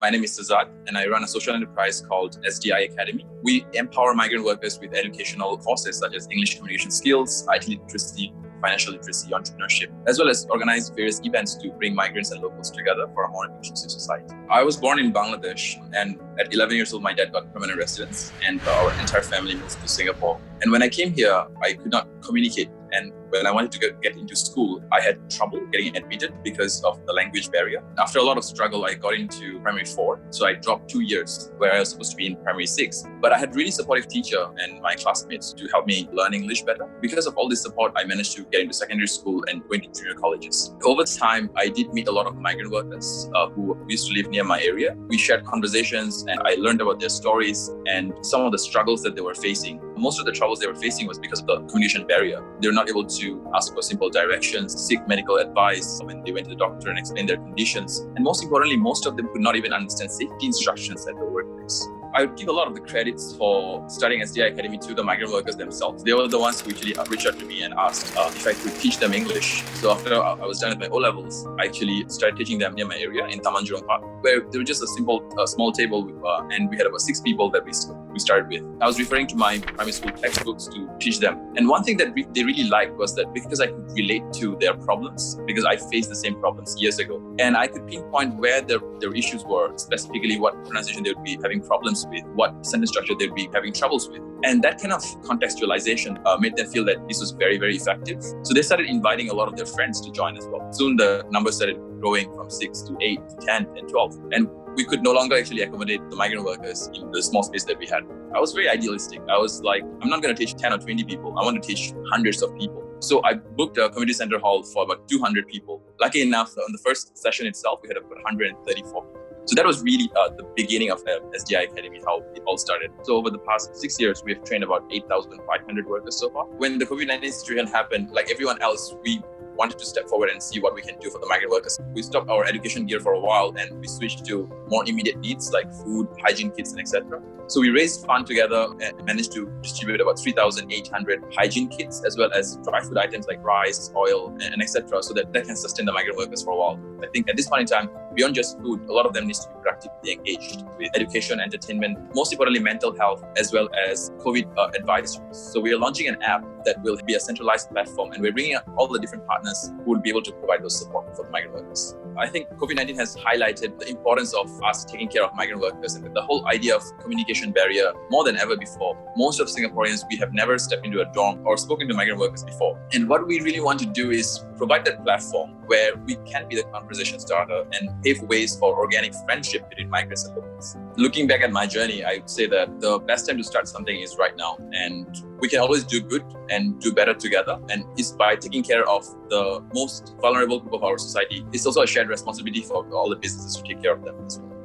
My name is Sazzad, and I run a social enterprise called SDI Academy. We empower migrant workers with educational courses such as English communication skills, IT literacy, financial literacy, entrepreneurship, as well as organize various events to bring migrants and locals together for a more inclusive society. I was born in Bangladesh, and at 11 years old, my dad got permanent residence, and our entire family moved to Singapore. And when I came here, I could not communicate. And when I wanted to get into school, I had trouble getting admitted because of the language barrier. After a lot of struggle, I got into primary 4. So I dropped 2 years where I was supposed to be in primary 6. But I had really supportive teacher and my classmates to help me learn English better. Because of all this support, I managed to get into secondary school and go into junior colleges. Over time, I did meet a lot of migrant workers who used to live near my area. We shared conversations and I learned about their stories and some of the struggles that they were facing. Most of the troubles they were facing was because of the communication barrier. They're not able to ask for simple directions, seek medical advice when they went to the doctor and explain their conditions. And most importantly, most of them could not even understand safety instructions at the workplace. I would give a lot of the credits for starting SDI Academy to the migrant workers themselves. They were the ones who actually reached out to me and asked if I could teach them English. So after I was done with my O-levels, I actually started teaching them near my area in Taman Jurong Park, where there was just a small table and we had about 6 people that we started with. I was referring to my primary school textbooks to teach them. And one thing that they really liked was that because I could relate to their problems, because I faced the same problems years ago, and I could pinpoint where their issues were, specifically what pronunciation they would be having problems with, what sentence structure they'd be having troubles with. And that kind of contextualization made them feel that this was very, very effective. So they started inviting a lot of their friends to join as well. Soon the numbers started growing from 6 to 8 to 10 and 12. And we could no longer actually accommodate the migrant workers in the small space that we had. I was very idealistic. I was like, I'm not going to teach 10 or 20 people. I want to teach hundreds of people. So I booked a community center hall for about 200 people. Lucky enough, on the first session itself, we had about 134 people. So that was really the beginning of SDI Academy, how it all started. So over the past 6 years, we have trained about 8,500 workers so far. When the COVID-19 situation happened, like everyone else, we wanted to step forward and see what we can do for the migrant workers. We stopped our education gear for a while and we switched to more immediate needs like food, hygiene kits, and etc. So we raised funds together and managed to distribute about 3,800 hygiene kits as well as dry food items like rice, oil, and etc. so that can sustain the migrant workers for a while. I think at this point in time, beyond just food, a lot of them needs to be practically engaged with education, entertainment, most importantly, mental health, as well as COVID advisories. So we are launching an app that will be a centralized platform, and we're bringing up all the different partners who will be able to provide those support for the migrant workers. I think COVID-19 has highlighted the importance of us taking care of migrant workers and the whole idea of communication barrier more than ever before. Most of Singaporeans, we have never stepped into a dorm or spoken to migrant workers before. And what we really want to do is provide that platform where we can be the conversation starter and pave ways for organic friendship between migrants and locals. Looking back at my journey, I would say that the best time to start something is right now. And we can always do good and do better together. And it's by taking care of the most vulnerable group of our society. It's also a shared responsibility for all the businesses to take care of them as well.